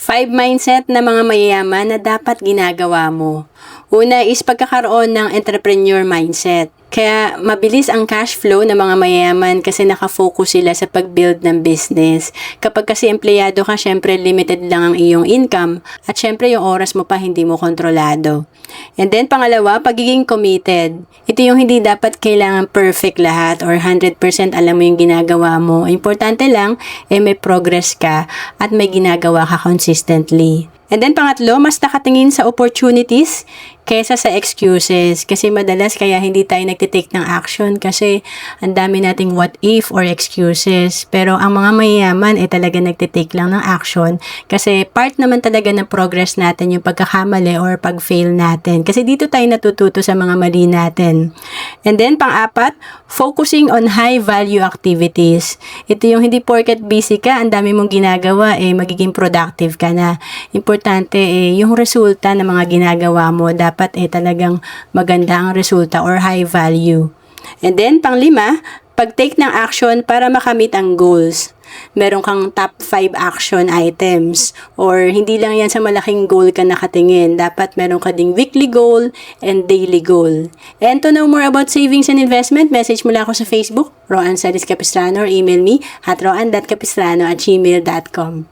5 mindset na mga mayayaman na dapat ginagawa mo. Una is pagkakaroon ng entrepreneur mindset. Kaya mabilis ang cash flow ng mga mayayaman kasi nakafocus sila sa pag-build ng business. Kapag kasi empleyado ka, syempre limited lang ang iyong income at syempre yung oras mo pa hindi mo kontrolado. And then pangalawa, pagiging committed. Ito yung hindi dapat kailangan perfect lahat or 100% alam mo yung ginagawa mo. Importante lang, may progress ka at may ginagawa ka consistently. And then pangatlo, mas nakatingin sa opportunities kaysa sa excuses. Kasi madalas kaya hindi tayo nagtitake ng action kasi ang dami nating what if or excuses. Pero ang mga mayayaman talaga nagtitake lang ng action kasi part naman talaga ng progress natin yung pagkakamali or pag-fail natin. Kasi dito tayo natututo sa mga mali natin. And then pang-apat, focusing on high value activities. Ito yung hindi porket busy ka, ang dami mong ginagawa, magiging productive ka na. Importante yung resulta ng mga ginagawa mo dapat talagang maganda ang resulta or high value. And then pang-5, pag-take ng action para makamit ang goals. Meron kang top 5 action items or hindi lang yan sa malaking goal ka nakatingin. Dapat meron ka ding weekly goal and daily goal. And to know more about savings and investment, message mo lang ako sa Facebook, Roan Salis Capistrano, or email me at roan.capistrano@gmail.com.